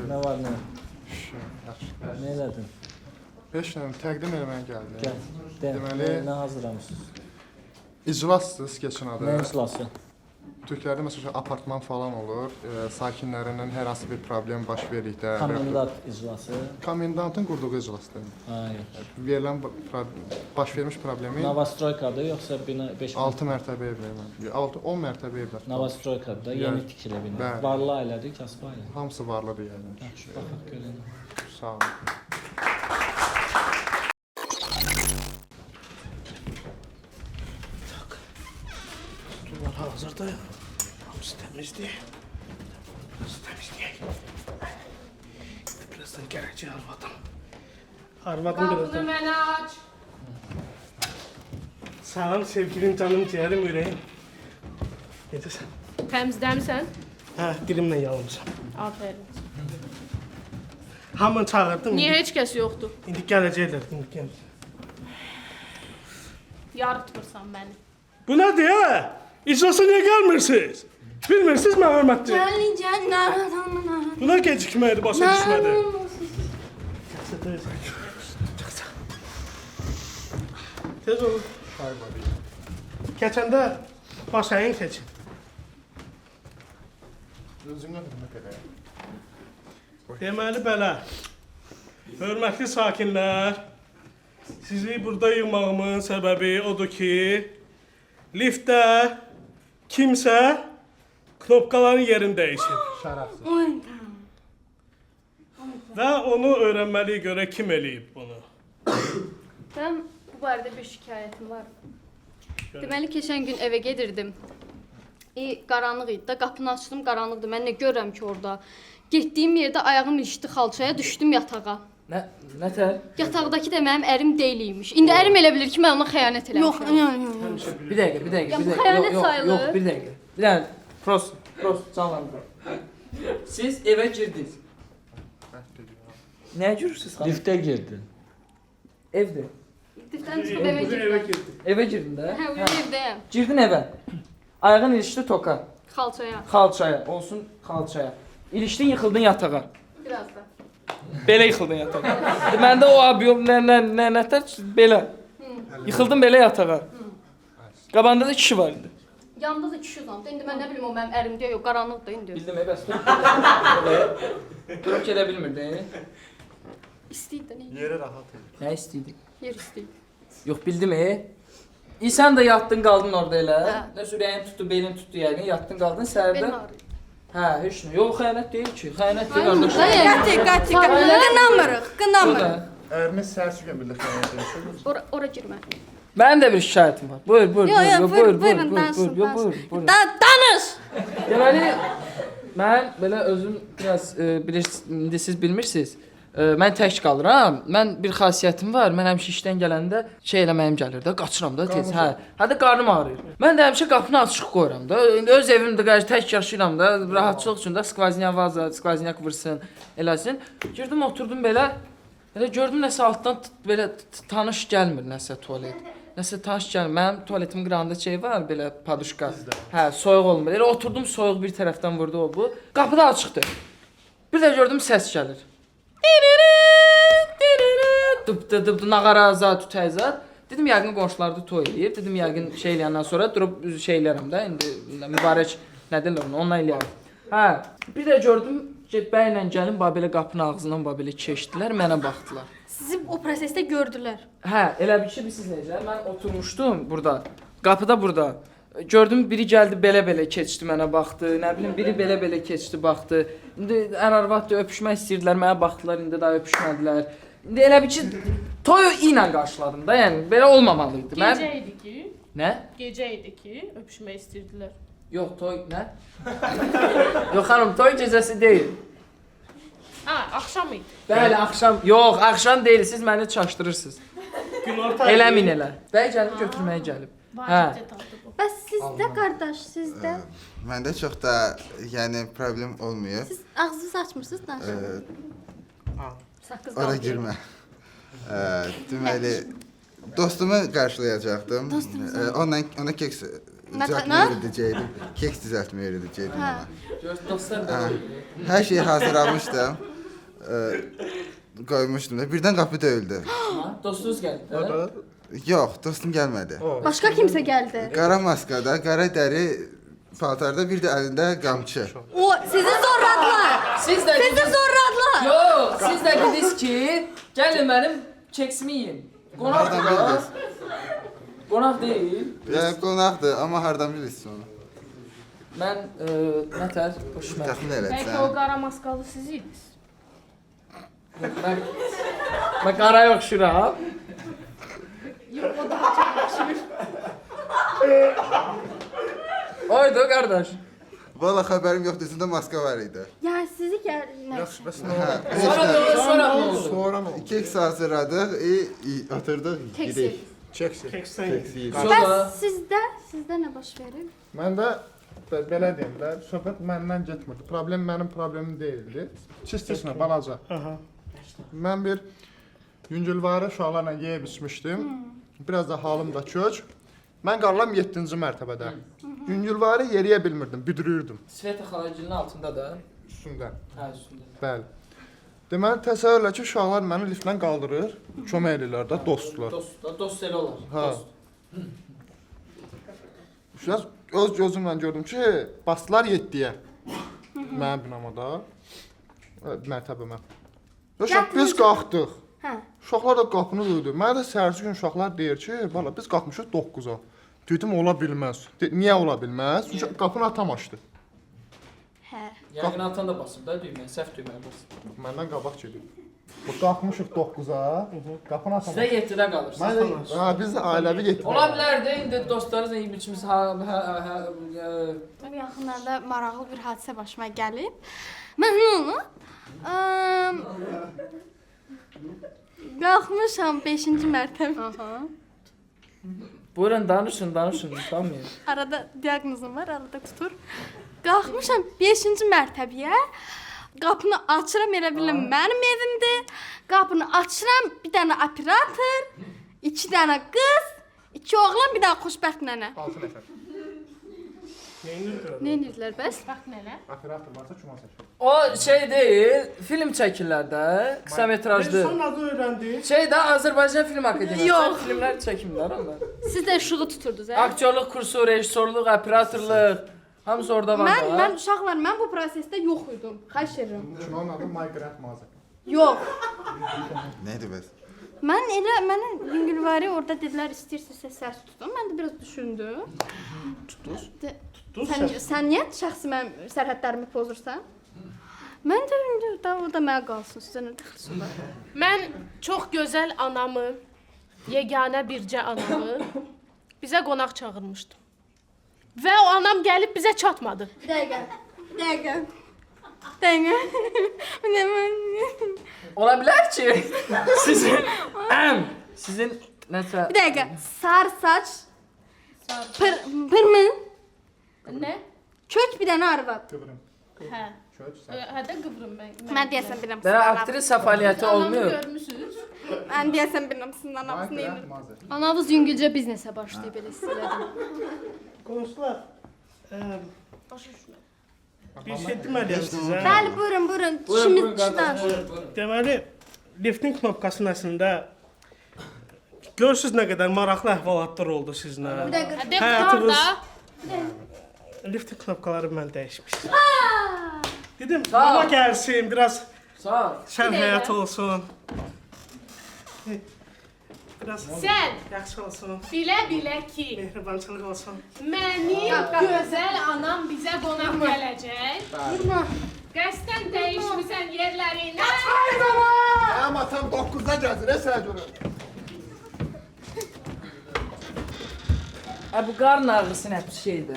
Nə var, nə? Nə elədin? 5 dənə təqdim eləməyə gəldim. Gəl. De, Deməli- nə hazırlamışsınız? İclassız keçən adı. Nə iclası? Türklərdə məsələn apartman falan olur. Sakinlərindən hər hansı bir problem baş verdikdə Komendant iclası. komendantın qurduğu iclasdır. Hayır. Verilən baş vermiş problemi Novostroykadır yoxsa bina 5 6 mərtəbə evlər. 6-10 mərtəbə evlər. Novostroykadır da, yeni tikili bina. Bəli. Varlı ailədir, kasıb ailə. Hamısı varlıdır yəni. Yaxşı, baxaq görək. Sağ olun. Bunlar hazırda ya. Hamısı təmizdir. Hamısı təmizləyək. Birazdan gələcək arvadım. Arvadım Qapını birazdan. mənə aç. Sağ ol sevgilim, canım, ciğerim, ürəyim. Necəsən? Təmizləmisən? Hə, dilimlə yalımsan. Aferin. Hamını çağırdım. Niyə heç kəs yoxdur? İndi gələcəklər, indi gələcəklər. Yarıtmırsan məni. Bu nədir ya? İclasa niyə gəlmirsiniz? Bilmirsiniz mən hörmətli. Gəlin, gəlin, narahat. Buna gecikməkdir, başa düşmədi. Tez ol. Keçəndə baş əyin keçin. Özümdən də belə. Deməli belə, hörmətli sakinlər, sizi burada yığmağımın səbəbi odur ki, liftdə kimsə knopkaların yerini dəyişib. Şərəfsiz. Oy, tamam. Və onu öyrənməliyik görə kim eləyib bunu. Mən bu barədə bir şikayətim var. Deməli, keçən gün evə gedirdim. Qaranlıq idi da, qapını açdım, qaranlıqdır. Mən nə görürəm ki orada? Getdiyim yerdə ayağım ilişdi xalçaya, düşdüm yatağa. Nətər? Yataqdakı da mənim ərim deyilik. İndi ərim elə bilir ki, mən ona xəyanət Yox, eləmişəm. yox. Bir dəqiqə. Ya bu xəyanət sayılır. Yox, bir dəqiqə. Bir dəqiqə. Prost, canlandır. Siz evə girdiniz. Nəyə girirsiniz xanım? Liftə girdin. Evdir. Liftdən çıxıb evə girdim. Evə girdin də? Hə, evdəyəm. Girdin evə. Ayağın ilişdi toka, Xalçaya. xalçaya, olsun xalçaya. İlişdin, yıxıldın yatağa. Biraz da. Belə yıxıldın yatağa. Məndə o abiyom nətər belə. Yıxıldın belə yatağa. Qabağında da kişi var idi. Yanında da kişi uzandı. İndi mən nə bilim o mənim ərim deyə, yox, qaranlıqdır indi. Bildim, bəs dur. Durub gedə bilmirdi. İstəyir də, nə? Yeri rahat idi. Nə istəyirdi? Yer istəyir. Yox, bildim. Sən də yatdın, qaldın orada elə. Hə. Nə ürəyin tutdu, belin tutdu yəqin, yatdın, qaldın səhərdə. Benim ağrıyor. Hə, heç nə. Yox, xəyanət deyil ki. Xəyanət deyil qardaş. Qaçı, qınamırıq, qınamırıq. Əriniz səhərsi gün birlikdə demişsiniz. Ora girmə. Mənim də bir şikayətim var. Buyur. Buyurun, danışın. Danış! Deməli, mən belə özüm biraz bilirsiniz, indi siz bilmirsiniz. Mən tək qalıram. Mən bir xasiyyətim var. Mən həmişə işdən gələndə şey eləməyim gəlir də, qaçıram da tez. Hə. Hətta qarnım ağrıyır. Mən də həmişə qapını açıq qoyuram da. İndi öz evimdə tək yaşayıram da, rahatçılıq üçün də skvaziniya vaza, skvazinyak vursun, eləsin. Girdim, oturdum belə. Elə gördüm nəsə altdan belə tanış gəlmir nəsə tualet. Nəsə tanış gəlmir. Mənim tualetimin qırağında şey var, belə paduşka. Hə, soyuq olmur. Elə oturdum, soyuq bir tərəfdən vurdu o bu. Qapı da açıqdır. Bir də gördüm səs gəlir. Dıbdı, nağara tütəyzat. Dedim yəqin qonşularda toy eləyir. Dedim yəqin şey eləyəndən sonra durub şey eləyərəm də. İndi mübarək nə deyirlər onu, onunla eləyərəm. Hə, bir də gördüm ki, bəylə gəlin belə qapının ağzından belə keçdilər, mənə baxdılar. Sizi o prosesdə gördülər. Hə, elə bir şey bilirsiniz necə? Mən oturmuşdum burada. Qapıda burada. Gördüm biri gəldi belə keçdi mənə baxdı. Nə bilim biri belə keçdi baxdı. İndi ər-arvadla öpüşmək istəyirdilər, mənə baxdılar, indi daha öpüşmədilər. İndi elə bir ki toyu ilə qarşıladım da, yəni belə olmamalı idi. Gecə idi ki, Nə? gecə idi ki, öpüşmək istəyirdilər. Yox, toy nə? Yox xanım, toy gecəsi deyil. Ha, axşam idi. Bəli, axşam. Yox, axşam deyil, siz məni çaşdırırsınız. Günorta. Eləmin elə. Bəy gəlib götürməyə gəlib. Vacib detaldır bu. Bəs sizdə qardaş, sizdə? Məndə çox da yəni problem olmuyor. Siz ağzınızı açmırsınız da. Saqqız Ora qaldı. girmə. Deməli dostumu qarşılayacaqdım. Ona keks düzəltməyə öyrədəcəkdim. Keks düzəltməyə öyrədəcəkdim ona. Dostlar da. Hər şeyi hazırlamışdım. Qoymuşdum da. Birdən qapı döyüldü. Ha, dostunuz gəldi. Hə? Yox, dostum gəlmədi. Başqa kimsə gəldi. Qara maskada, qara dəri paltarda, bir də əlində qamçı. O sizi zorladılar. Siz də Sizi zorladılar. Yox, siz də dediniz ki, gəlin mənim keksimi yiyin. Hardan Qonaq da. bildiniz? Qonaq deyil. Qonaqdır, amma hardan bilirsiniz onu? Mən nətər xoşuma. Təxmin Bəlkə o elətsən. qara maskalı siz idiniz. Mən qaraya oxşuram. Yox, o daha çox yaxşı. Oydu qardaş. Valla xəbərim yoxdur, üzündə maska var idi. Yəni sizi gəlmək. Yaxşı, bəs nə Hə, oldu? heç Sonra nə. da sonra nə oldu? Sonra nə oldu? Keks hazırladıq, atırdıq, gidik. Çəksin. Keksten Keks yedik. Sonra Bəs sizdə nə baş verir? Məndə belə deyim də, söhbət məndən getmirdi. Problem mənim problemim deyildi. Çistisnə balaca. Aha. Mən bir yüngülvarı uşaqlarla yeyib içmişdim. Biraz da halım da kök. Mən qalıram 7-ci mərtəbədə. Yüngülvarı yeriyə bilmirdim, büdürürdüm Sveta xalacının altında da. üstündə. Hə, üstündə. Bəli. Deməli təsəvvür elə ki, uşaqlar məni liftdən qaldırır, kömək edirlər də, dostlar. Dost elə olar. Hə. Dost. Biraz öz gözümlə gördüm ki, basdılar 7-yə. Mənim binamada. Mərtəbəmə. Uşaq biz qalxdıq. Hə. Uşaqlar da qapını döydü. Mənə də səhərsi gün uşaqlar deyir ki, bala biz qalxmışıq 9-a. Dedim ola bilməz. Niyə ola bilməz? Çünki qapını atam açdı. Hə. Yəqin atan da basıb da düymə, səhv düymə basıb. Məndən qabaq gedib. Bu qalxmışıq 9-a. Qapını atam Sizə açdı. 7-də qalır. Mən də biz də ailəvi getdik. Ola bilər də indi dostlarınızla yeyib içimiz Bu yaxınlarda maraqlı bir hadisə başıma gəlib. Mən onu qalxmışam 5-ci mərtəbə. Aha. Buyurun danışın, utanmayın. Arada diaqnozum var, arada tutur. Qalxmışam 5-ci mərtəbəyə. Qapını açıram, elə bilirəm mənim evimdir. Qapını açıram, bir dənə operator, 2 dənə qız, 2 oğlan, bir dənə xoşbəxt nənə. 6 nəfər. Neyindir? Nə edirdilər bəs? Bax nələr. Operator varsa kino çəkir. O şey deyil, film çəkirlər də, qısa metrajlı. Son adı öyrəndiniz. Şey də Azərbaycan Film Akademiyası. Yox. Filmlər çəkimlər onlar. Siz də işığı tuturdunuz, hə? Aktyorluq kursu, rejissorluq, operatorluq, hamısı orada var da. Mən uşaqlar, mən bu prosesdə yox idim. Xahiş edirəm. Kinonun adı My Grand Mother. Yox. Neydi bəs? Mənə yüngülvari orada dedilər istəyirsinizsə səs tutun. Mən də biraz düşündüm. Tutdunuz? Sən niyə şəxsi mənim sərhədlərimi pozursan? Mən də indi o da mənə qalsın. Sizə nə dəxli var? Mən çox gözəl anamı, yeganə bircə anamı bizə qonaq çağırmışdım. Və o anam gəlib bizə çatmadı. Dəqiqə. Ola bilər ki, sizin nəsə Bir dəqiqə. Sarı saç, pırmı, Nə? kök bir dənə arvad. Qıvrım. Hə. Kök, sən. Hədə qıvrım mən. Mən deyəsən bilirəm. belə aktrisa fəaliyyəti Anamı olmuyor. görmüsünüz? Mən deyəsən bilirəm sizin My anamız Grand neyini. Mother. Anavız yüngülcə biznesə başlayıb elə hiss elədim. Qonşular, Başa düşmə. bir şey deməliyəm sizə. Bəli, buyurun. Buyurun, İşimiz buyurun qardaş. işdən. Buyurun. Deməli, liftin knopkasının əslində görürsüz nə qədər maraqlı əhvalatlar oldu sizinlə. Bir dəqiqə. Hədə Həyatımız- da Liftin knopkaları mən dəyişmişəm. Dedim, Sağ ol. bana gəlsin, biraz Sağ ol. şən həyat olsun. Biraz sən yaxşı olsun, bilə ki, mehribançılıq olsun. mənim gözəl anam bizə qonaq gələcək. Qəsdən dəyişmisən yerlərini. Mənim atam 9-da gəzir, sənə görə. Bu qarın ağrısı nə bir şeydir.